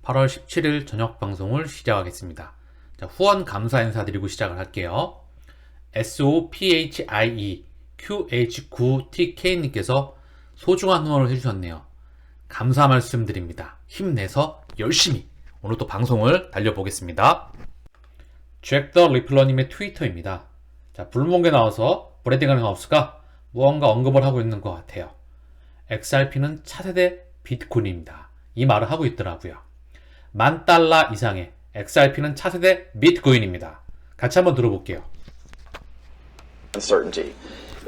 8월 17일 저녁 방송을 시작하겠습니다. 자, 후원 감사 인사드리고 시작을 할게요. SOPHIE QH9TK님께서 소중한 후원을 해주셨네요. 감사 말씀드립니다. 힘내서 열심히 오늘 또 방송을 달려보겠습니다. 잭 더 리플러님의 트위터입니다. 자, 불목에 나와서 브래디 가능하우스가 무언가 언급을 하고 있는 것 같아요. XRP는 차세대 비트코인입니다. 이 말을 하고 있더라고요. $10,000 이상의 XRP는 차세대 비트코인입니다. 같이 한번 들어볼게요. Uncertainty.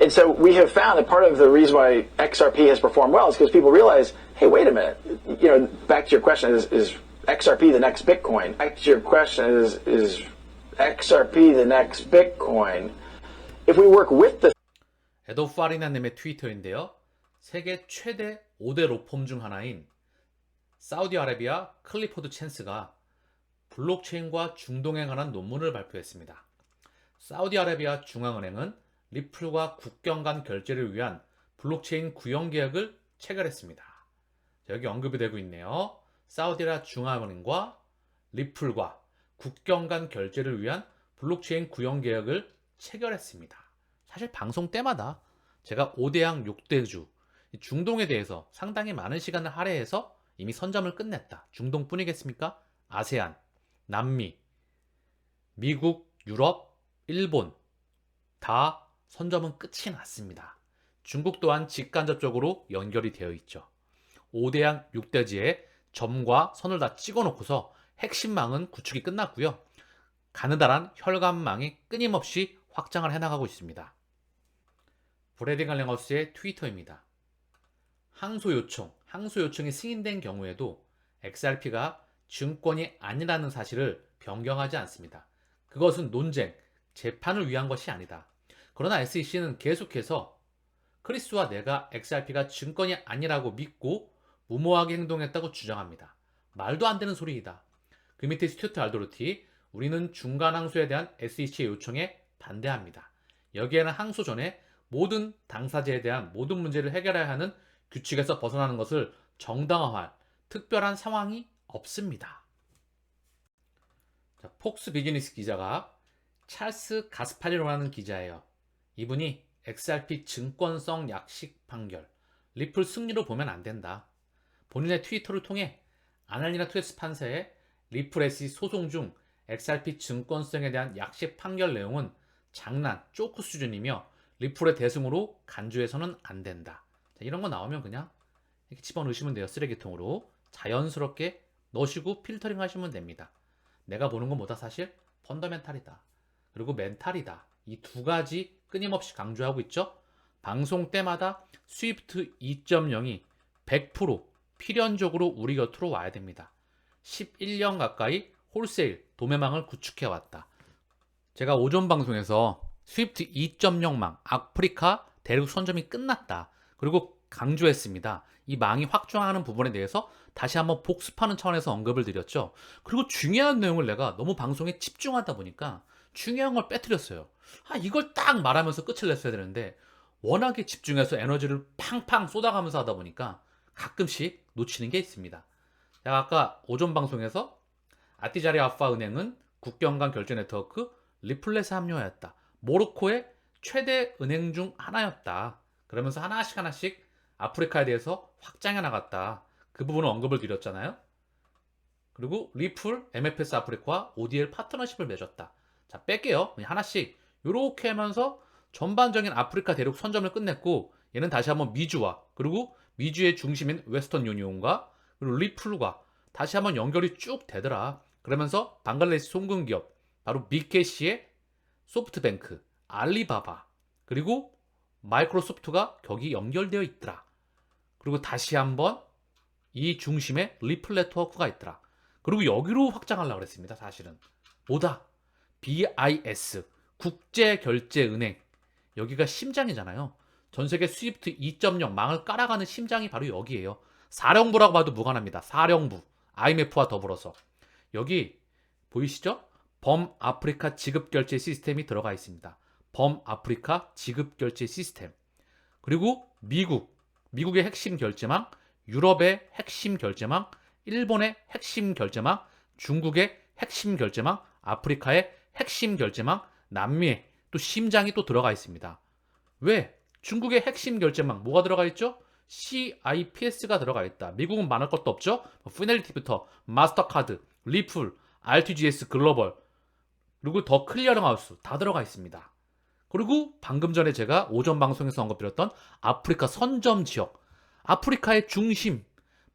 And so we have found that part of the reason why XRP has performed well is because people realize, hey, wait a minute. Back to your question, is XRP the next Bitcoin? Back to your question, is XRP the next Bitcoin? If we work with the 에도 파리나님의 트위터인데요. 세계 최대 5대 로펌 중 하나인 사우디아라비아 클리포드 챈스가 블록체인과 중동에 관한 논문을 발표했습니다. 사우디아라비아 중앙은행은 리플과 국경 간 결제를 위한 블록체인 구형 계약을 체결했습니다. 여기 언급이 되고 있네요. 사우디아라비아 중앙은행과 리플과 국경 간 결제를 위한 블록체인 구형 계약을 체결했습니다. 사실 방송 때마다 제가 5대양 6대주 중동에 대해서 상당히 많은 시간을 할애해서 이미 선점을 끝냈다. 중동뿐이겠습니까? 아세안, 남미, 미국, 유럽, 일본 다 선점은 끝이 났습니다. 중국 또한 직간접적으로 연결이 되어 있죠. 5대양 6대지에 점과 선을 다 찍어놓고서 핵심망은 구축이 끝났고요. 가느다란 혈관망이 끊임없이 확장을 해나가고 있습니다. 브래디 갈랭하우스의 트위터입니다. 항소 요청이 승인된 경우에도 XRP가 증권이 아니라는 사실을 변경하지 않습니다. 그것은 논쟁, 재판을 위한 것이 아니다. 그러나 SEC는 계속해서 크리스와 내가 XRP가 증권이 아니라고 믿고 무모하게 행동했다고 주장합니다. 말도 안 되는 소리이다. 그 밑에 스튜어트 알도르티, 우리는 중간 항소에 대한 SEC의 요청에 반대합니다. 여기에는 항소 전에 모든 당사자에 대한 모든 문제를 해결해야 하는 규칙에서 벗어나는 것을 정당화할 특별한 상황이 없습니다. 자, 폭스 비즈니스 기자가 찰스 가스파리로라는 기자예요. 이분이 XRP 증권성 약식 판결, 리플 승리로 보면 안 된다. 본인의 트위터를 통해 아날리나 투에스 판사의 리플 SE 소송 중 XRP 증권성에 대한 약식 판결 내용은 장난, 쪼크 수준이며 리플의 대승으로 간주해서는 안 된다. 자, 이런 거 나오면 그냥 이렇게 집어넣으시면 돼요. 쓰레기통으로. 자연스럽게 넣으시고 필터링 하시면 됩니다. 내가 보는 것보다 사실 펀더멘탈이다. 그리고 멘탈이다. 이 두 가지 끊임없이 강조하고 있죠. 방송 때마다 스위프트 2.0이 100% 필연적으로 우리 곁으로 와야 됩니다. 11년 가까이 홀세일 도매망을 구축해왔다. 제가 오전 방송에서 스위프트 2.0망 아프리카 대륙 선점이 끝났다. 그리고 강조했습니다. 이 망이 확장하는 부분에 대해서 다시 한번 복습하는 차원에서 언급을 드렸죠. 그리고 중요한 내용을 내가 너무 방송에 집중하다 보니까 중요한 걸 빼뜨렸어요. 이걸 딱 말하면서 끝을 냈어야 되는데 워낙에 집중해서 에너지를 팡팡 쏟아가면서 하다 보니까 가끔씩 놓치는 게 있습니다. 제가 아까 오전 방송에서 아티자리 아파 은행은 국경 간 결제 네트워크 리플렛에 합류하였다. 모로코의 최대 은행 중 하나였다. 그러면서 하나씩 아프리카에 대해서 확장해 나갔다. 그 부분을 언급을 드렸잖아요. 그리고 리플, MFS 아프리카와 ODL 파트너십을 맺었다. 자, 뺄게요. 하나씩 이렇게 하면서 전반적인 아프리카 대륙 선점을 끝냈고 얘는 다시 한번 미주와 그리고 미주의 중심인 웨스턴 유니온과 그리고 리플과 다시 한번 연결이 쭉 되더라. 그러면서 방글라데시 송금 기업 바로 BKC의 소프트뱅크, 알리바바 그리고 마이크로소프트가 거기 연결되어 있더라. 그리고 다시 한번 이 중심에 리플 네트워크가 있더라. 그리고 여기로 확장하려고 그랬습니다. 사실은 뭐다? BIS 국제결제은행 여기가 심장이잖아요. 전세계 스위프트 2.0 망을 깔아가는 심장이 바로 여기예요. 사령부라고 봐도 무관합니다. 사령부 IMF와 더불어서 여기 보이시죠? 범아프리카 지급결제 시스템이 들어가 있습니다. 범아프리카 지급결제 시스템 그리고 미국의 핵심 결제망, 유럽의 핵심 결제망 일본의 핵심 결제망, 중국의 핵심 결제망, 아프리카의 핵심 결제망, 남미의 또 심장이 또 들어가 있습니다. 왜? 중국의 핵심 결제망 뭐가 들어가 있죠? CIPS가 들어가 있다. 미국은 말할 것도 없죠? 피델리티부터 마스터카드, 리플, RTGS 글로벌, 그리고 더 클리어링하우스 다 들어가 있습니다. 그리고 방금 전에 제가 오전 방송에서 언급드렸던 아프리카 선점 지역, 아프리카의 중심,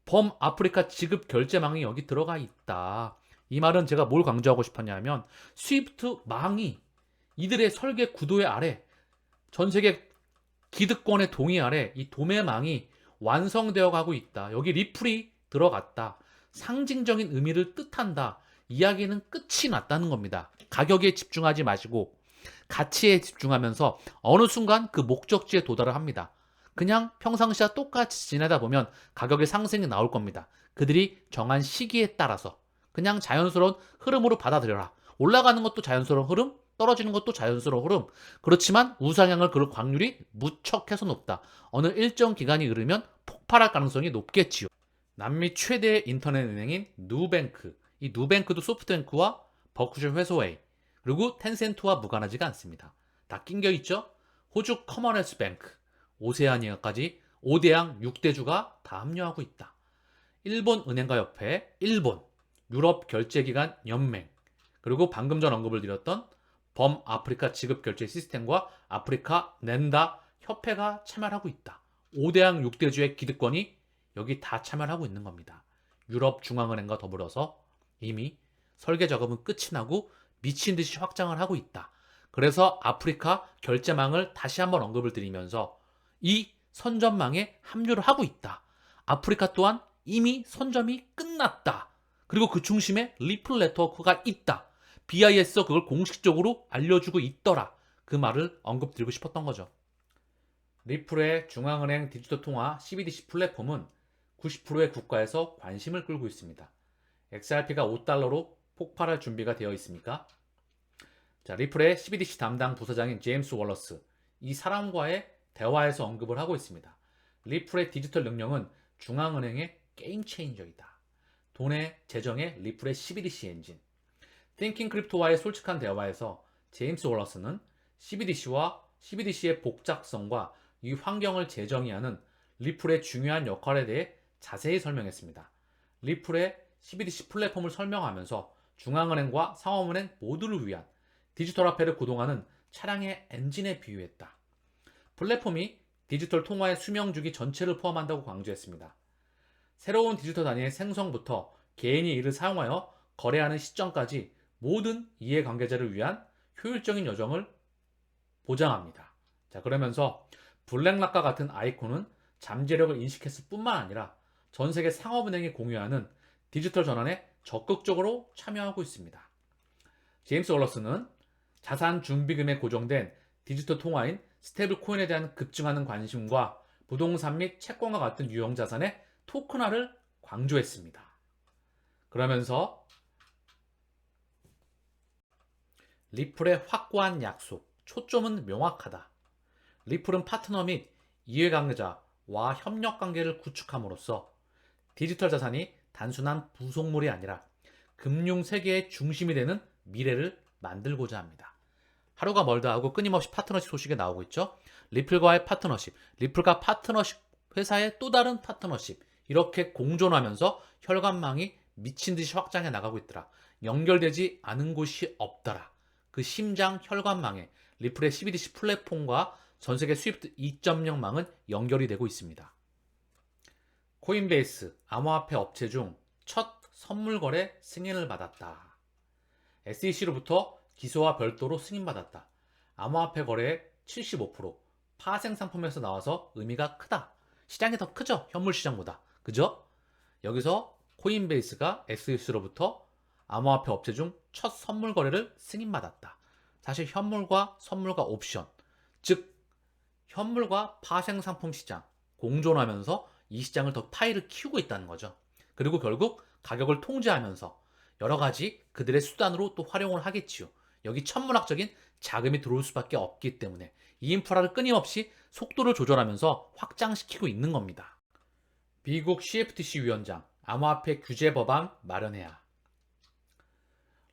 범아프리카 지급 결제망이 여기 들어가 있다. 이 말은 제가 뭘 강조하고 싶었냐면 스위프트 망이 이들의 설계 구도의 아래, 전 세계 기득권의 동의 아래 이 도매망이 완성되어 가고 있다. 여기 리플이 들어갔다. 상징적인 의미를 뜻한다. 이야기는 끝이 났다는 겁니다. 가격에 집중하지 마시고 가치에 집중하면서 어느 순간 그 목적지에 도달을 합니다. 그냥 평상시와 똑같이 지내다 보면 가격의 상승이 나올 겁니다. 그들이 정한 시기에 따라서 그냥 자연스러운 흐름으로 받아들여라. 올라가는 것도 자연스러운 흐름, 떨어지는 것도 자연스러운 흐름. 그렇지만 우상향을 그럴 확률이 무척해서 높다. 어느 일정 기간이 흐르면 폭발할 가능성이 높겠지요. 남미 최대의 인터넷 은행인 누뱅크. 이 누뱅크도 소프트뱅크와 버크셔 해서웨이 그리고 텐센트와 무관하지가 않습니다. 다 낑겨 있죠? 호주 커먼웰스 뱅크, 오세아니아까지 5대양 6대주가 다 합류하고 있다. 일본 은행가 협회, 일본, 유럽 결제기관 연맹, 그리고 방금 전 언급을 드렸던 범아프리카 지급 결제 시스템과 아프리카 낸다 협회가 참여하고 있다. 5대양 6대주의 기득권이 여기 다 참여하고 있는 겁니다. 유럽 중앙은행과 더불어서 이미 설계 작업은 끝이 나고 미친 듯이 확장을 하고 있다. 그래서 아프리카 결제망을 다시 한번 언급을 드리면서 이 선점망에 합류를 하고 있다. 아프리카 또한 이미 선점이 끝났다. 그리고 그 중심에 리플 네트워크가 있다. BIS가 그걸 공식적으로 알려주고 있더라. 그 말을 언급드리고 싶었던 거죠. 리플의 중앙은행 디지털 통화 CBDC 플랫폼은 90%의 국가에서 관심을 끌고 있습니다. XRP가 5달러로 폭발할 준비가 되어 있습니까? 자, 리플의 CBDC 담당 부사장인 제임스 월러스, 이 사람과의 대화에서 언급을 하고 있습니다. 리플의 디지털 능력은 중앙은행의 게임 체인저이다. 돈의 재정의 리플의 CBDC 엔진. 띵킹 크립토와의 솔직한 대화에서 제임스 월러스는 CBDC와 CBDC의 복잡성과 이 환경을 재정의하는 리플의 중요한 역할에 대해 자세히 설명했습니다. 리플의 CBDC 플랫폼을 설명하면서 중앙은행과 상업은행 모두를 위한 디지털 화폐를 구동하는 차량의 엔진에 비유했다. 플랫폼이 디지털 통화의 수명주기 전체를 포함한다고 강조했습니다. 새로운 디지털 단위의 생성부터 개인이 이를 사용하여 거래하는 시점까지 모든 이해관계자를 위한 효율적인 여정을 보장합니다. 자, 그러면서 블랙락과 같은 아이콘은 잠재력을 인식했을 뿐만 아니라 전 세계 상업은행이 공유하는 디지털 전환에 적극적으로 참여하고 있습니다. 제임스 월러스는 자산 준비금에 고정된 디지털 통화인 스테이블 코인에 대한 급증하는 관심과 부동산 및 채권과 같은 유형 자산의 토큰화를 강조했습니다. 그러면서 리플의 확고한 약속, 초점은 명확하다. 리플은 파트너 및 이해관계자와 협력관계를 구축함으로써 디지털 자산이 단순한 부속물이 아니라 금융 세계의 중심이 되는 미래를 만들고자 합니다. 하루가 멀다 하고 끊임없이 파트너십 소식이 나오고 있죠. 리플과의 파트너십, 리플과 파트너십 회사의 또 다른 파트너십, 이렇게 공존하면서 혈관망이 미친 듯이 확장해 나가고 있더라. 연결되지 않은 곳이 없더라. 그 심장 혈관망에 리플의 CBDC 플랫폼과 전세계 스위프트 2.0망은 연결이 되고 있습니다. 코인베이스, 암호화폐 업체 중 첫 선물 거래 승인을 받았다. SEC로부터 기소와 별도로 승인받았다. 암호화폐 거래의 75%, 파생 상품에서 나와서 의미가 크다. 시장이 더 크죠? 현물 시장보다. 그죠? 여기서 코인베이스가 SEC로부터 암호화폐 업체 중 첫 선물 거래를 승인받았다. 사실 현물과 선물과 옵션, 즉 현물과 파생 상품 시장 공존하면서 이 시장을 더 파이를 키우고 있다는 거죠. 그리고 결국 가격을 통제하면서 여러 가지 그들의 수단으로 또 활용을 하겠지요. 여기 천문학적인 자금이 들어올 수밖에 없기 때문에 이 인프라를 끊임없이 속도를 조절하면서 확장시키고 있는 겁니다. 미국 CFTC 위원장 암호화폐 규제 법안 마련해야.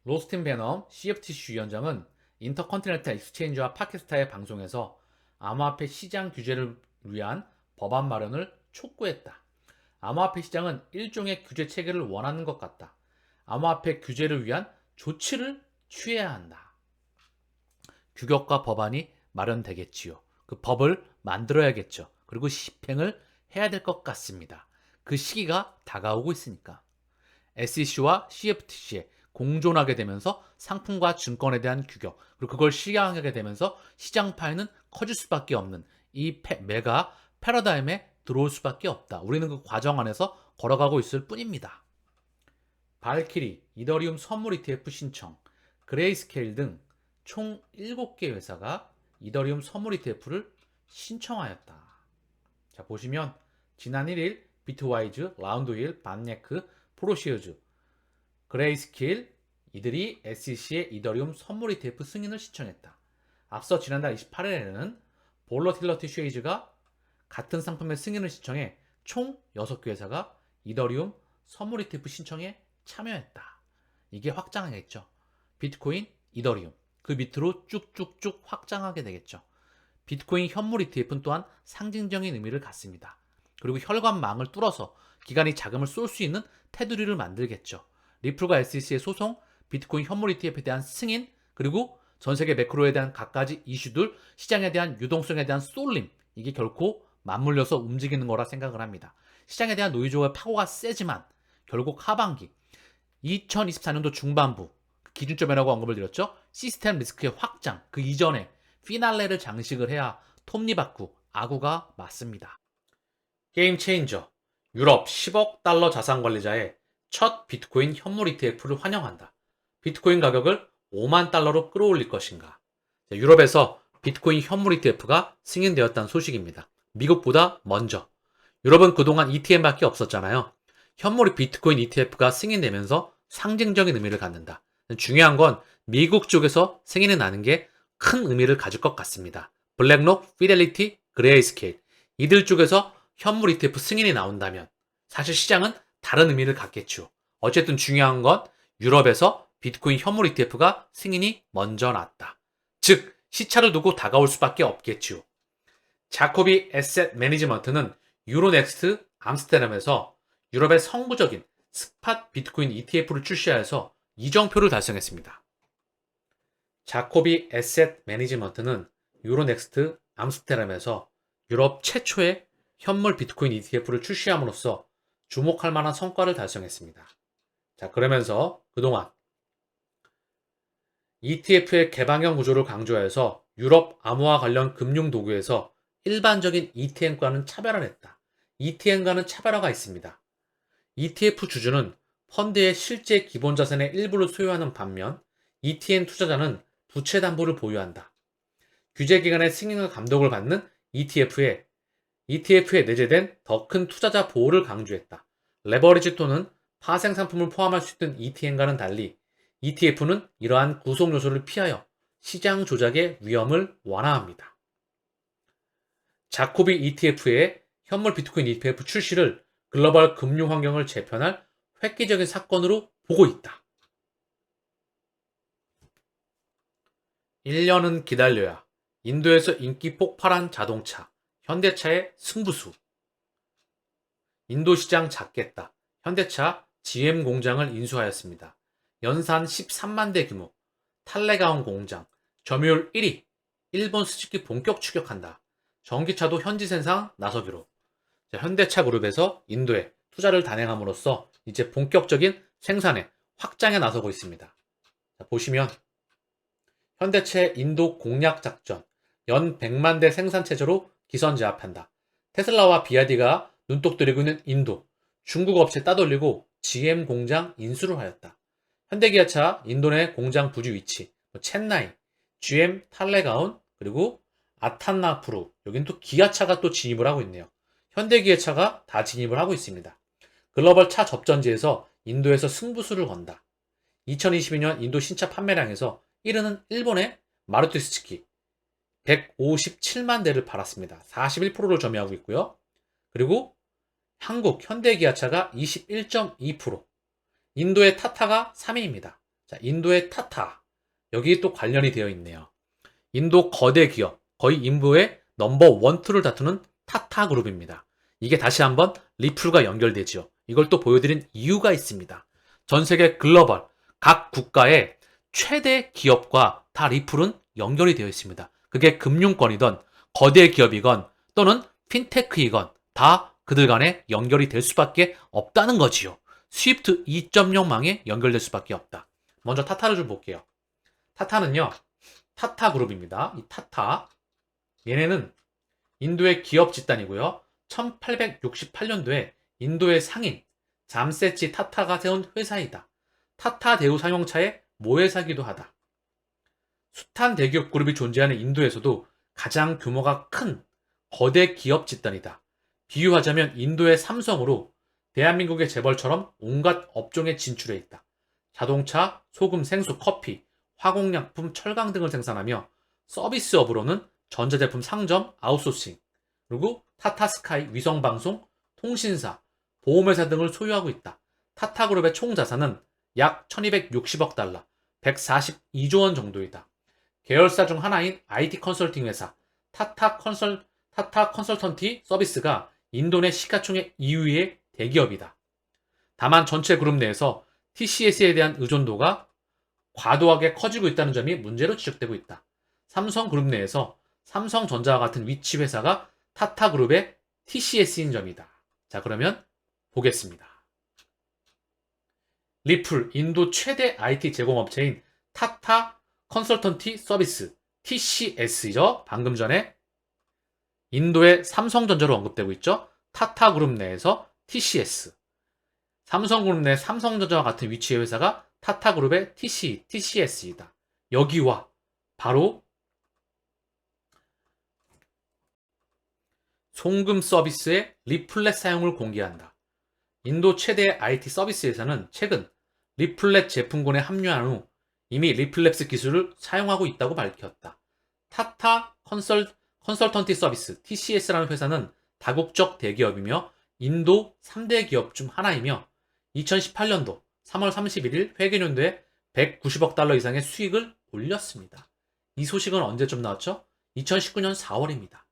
로스틴 베넘 CFTC 위원장은 인터컨티넨탈 익스체인지와 팟캐스트의 방송에서 암호화폐 시장 규제를 위한 법안 마련을 촉구했다. 암호화폐 시장은 일종의 규제 체계를 원하는 것 같다. 암호화폐 규제를 위한 조치를 취해야 한다. 규격과 법안이 마련되겠지요. 그 법을 만들어야겠죠. 그리고 시행을 해야 될 것 같습니다. 그 시기가 다가오고 있으니까. SEC와 CFTC에 공존하게 되면서 상품과 증권에 대한 규격, 그리고 그걸 시행하게 되면서 시장 파이는 커질 수밖에 없는 이 메가 패러다임에 들어올 수밖에 없다. 우리는 그 과정 안에서 걸어가고 있을 뿐입니다. 발키리, 이더리움 선물 ETF 신청, 그레이스케일 등 총 7개 회사가 이더리움 선물 ETF를 신청하였다. 자, 보시면 지난 1일 비트와이즈, 라운드힐, 반네크, 프로시어즈, 그레이스케일 이들이 SEC의 이더리움 선물 ETF 승인을 신청했다. 앞서 지난달 28일에는 볼러틸러티 쉐이즈가 같은 상품의 승인을 신청해 총 6개 회사가 이더리움 선물 ETF 신청에 참여했다. 이게 확장하겠죠. 비트코인, 이더리움. 그 밑으로 쭉쭉쭉 확장하게 되겠죠. 비트코인 현물 ETF는 또한 상징적인 의미를 갖습니다. 그리고 혈관망을 뚫어서 기관이 자금을 쏠 수 있는 테두리를 만들겠죠. 리플과 SEC의 소송, 비트코인 현물 ETF에 대한 승인, 그리고 전세계 매크로에 대한 갖가지 이슈들, 시장에 대한 유동성에 대한 쏠림, 이게 결코 맞물려서 움직이는 거라 생각을 합니다. 시장에 대한 노이즈와 파고가 세지만 결국 하반기 2024년도 중반부 기준점이라고 언급을 드렸죠. 시스템 리스크의 확장, 그 이전에 피날레를 장식을 해야 톱니바쿠, 아구가 맞습니다. 게임 체인저, 유럽 10억 달러 자산 관리자의 첫 비트코인 현물 ETF를 환영한다. 비트코인 가격을 5만 달러로 끌어올릴 것인가. 유럽에서 비트코인 현물 ETF가 승인되었다는 소식입니다. 미국보다 먼저. 유럽은 그동안 ETN밖에 없었잖아요. 현물 비트코인 ETF가 승인되면서 상징적인 의미를 갖는다. 중요한 건 미국 쪽에서 승인이 나는 게 큰 의미를 가질 것 같습니다. 블랙록, 피델리티, 그레이스케일 이들 쪽에서 현물 ETF 승인이 나온다면 사실 시장은 다른 의미를 갖겠죠. 어쨌든 중요한 건 유럽에서 비트코인 현물 ETF가 승인이 먼저 났다. 즉 시차를 두고 다가올 수밖에 없겠죠. 자코비 에셋 매니지먼트는 유로넥스트 암스테르담에서 유럽의 성부적인 스팟 비트코인 ETF를 출시하여서 이정표를 달성했습니다. 자코비 에셋 매니지먼트는 유로넥스트 암스테르담에서 유럽 최초의 현물 비트코인 ETF를 출시함으로써 주목할 만한 성과를 달성했습니다. 자, 그러면서 그동안 ETF의 개방형 구조를 강조해서 유럽 암호화 관련 금융 도구에서 일반적인 ETN과는 차별화를 했다. ETN과는 차별화가 있습니다. ETF 주주는 펀드의 실제 기본 자산의 일부를 소유하는 반면 ETN 투자자는 부채 담보를 보유한다. 규제기관의 승인과 감독을 받는 ETF에 내재된 더 큰 투자자 보호를 강조했다. 레버리지 또는 파생 상품을 포함할 수 있는 ETN과는 달리 ETF는 이러한 구속 요소를 피하여 시장 조작의 위험을 완화합니다. 자코비 ETF의 현물 비트코인 ETF 출시를 글로벌 금융 환경을 재편할 획기적인 사건으로 보고 있다. 1년은 기다려야 인도에서 인기 폭발한 자동차, 현대차의 승부수. 인도 시장 잡겠다. 현대차 GM 공장을 인수하였습니다. 연산 13만 대 규모, 탈레가온 공장, 점유율 1위, 일본 수직기 본격 추격한다. 전기차도 현지 생산 나서기로. 현대차 그룹에서 인도에 투자를 단행함으로써 이제 본격적인 생산에 확장에 나서고 있습니다. 보시면 현대차 인도 공략 작전, 연 100만 대 생산 체제로 기선제압한다. 테슬라와 비아디가 눈독 들이고 있는 인도, 중국 업체 따돌리고 GM 공장 인수를 하였다. 현대기아차 인도 내 공장 부지 위치, 첸나이, GM 탈레가온, 그리고 아탄나푸르, 여긴 또 기아차가 또 진입을 하고 있네요. 현대기아차가 다 진입을 하고 있습니다. 글로벌 차 접전지에서 인도에서 승부수를 건다. 2022년 인도 신차 판매량에서 1위는 일본의 마루티 수즈키 157만 대를 팔았습니다. 41%를 점유하고 있고요. 그리고 한국 현대기아차가 21.2%, 인도의 타타가 3위입니다. 자, 인도의 타타. 여기 또 관련이 되어 있네요. 인도 거대 기업, 거의 인도의 넘버 1, 2를 다투는 타타 그룹입니다. 이게 다시 한번 리플과 연결되지요. 이걸 또 보여드린 이유가 있습니다. 전 세계 글로벌, 각 국가의 최대 기업과 다 리플은 연결이 되어 있습니다. 그게 금융권이건 거대 기업이건 또는 핀테크이건 다 그들 간에 연결이 될 수밖에 없다는 거지요. 스위프트 2.0망에 연결될 수밖에 없다. 먼저 타타를 좀 볼게요. 타타는요, 타타 그룹입니다. 이 타타. 얘네는 인도의 기업 집단이고요. 1868년도에 인도의 상인 잠세치 타타가 세운 회사이다. 타타 대우 상용차의 모회사기도 하다. 숱한 대기업 그룹이 존재하는 인도에서도 가장 규모가 큰 거대 기업 집단이다. 비유하자면 인도의 삼성으로 대한민국의 재벌처럼 온갖 업종에 진출해 있다. 자동차, 소금, 생수, 커피, 화공약품, 철강 등을 생산하며 서비스업으로는 전자제품 상점, 아웃소싱, 그리고 타타스카이, 위성방송, 통신사, 보험회사 등을 소유하고 있다. 타타그룹의 총 자산은 약 1260억 달러, 142조 원 정도이다. 계열사 중 하나인 IT 컨설팅 회사 타타 컨설턴티 서비스가 인도 내 시가총액 2위의 대기업이다. 다만 전체 그룹 내에서 TCS에 대한 의존도가 과도하게 커지고 있다는 점이 문제로 지적되고 있다. 삼성그룹 내에서 삼성전자와 같은 위치 회사가 타타그룹의 TCS인 점이다. 자, 그러면 보겠습니다. 리플, 인도 최대 IT 제공업체인 타타 컨설턴티 서비스, TCS죠. 방금 전에 인도의 삼성전자로 언급되고 있죠. 타타그룹 내에서 TCS. 삼성그룹 내 삼성전자와 같은 위치의 회사가 타타그룹의 TCS이다. 여기와 바로 송금 서비스의 리플렛 사용을 공개한다. 인도 최대 IT 서비스 회사는 최근 리플렛 제품군에 합류한 후 이미 리플랩스 기술을 사용하고 있다고 밝혔다. 타타 컨설턴티 서비스 TCS라는 회사는 다국적 대기업이며 인도 3대 기업 중 하나이며 2018년도 3월 31일 회계연도에 190억 달러 이상의 수익을 올렸습니다. 이 소식은 언제쯤 나왔죠? 2019년 4월입니다.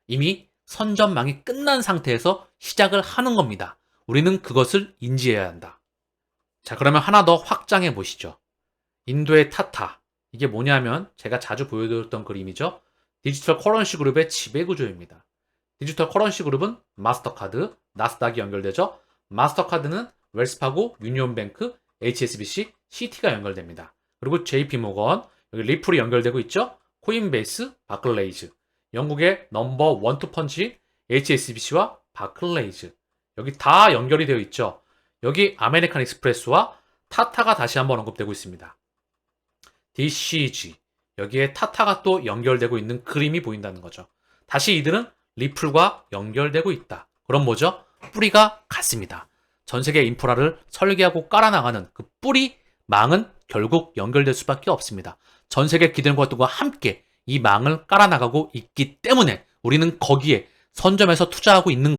이미 선전망이 끝난 상태에서 시작을 하는 겁니다. 우리는 그것을 인지해야 한다. 자, 그러면 하나 더 확장해 보시죠. 인도의 타타. 이게 뭐냐면 제가 자주 보여드렸던 그림이죠. 디지털 커런시 그룹의 지배구조입니다. 디지털 커런시 그룹은 마스터카드, 나스닥이 연결되죠. 마스터카드는 웰스파고, 유니온뱅크, HSBC, CT가 연결됩니다. 그리고 JP모건, 여기 리플이 연결되고 있죠. 코인베이스, 바클레이즈. 영국의 넘버 1, 2 펀치 HSBC와 바클레이즈. 여기 다 연결이 되어 있죠. 여기 아메리칸 익스프레스와 타타가 다시 한번 언급되고 있습니다. DCG. 여기에 타타가 또 연결되고 있는 그림이 보인다는 거죠. 다시 이들은 리플과 연결되고 있다. 그럼 뭐죠? 뿌리가 같습니다. 전 세계 인프라를 설계하고 깔아나가는 그 뿌리 망은 결국 연결될 수밖에 없습니다. 전 세계 기대과 함께 이 망을 깔아나가고 있기 때문에 우리는 거기에 선점해서 투자하고 있는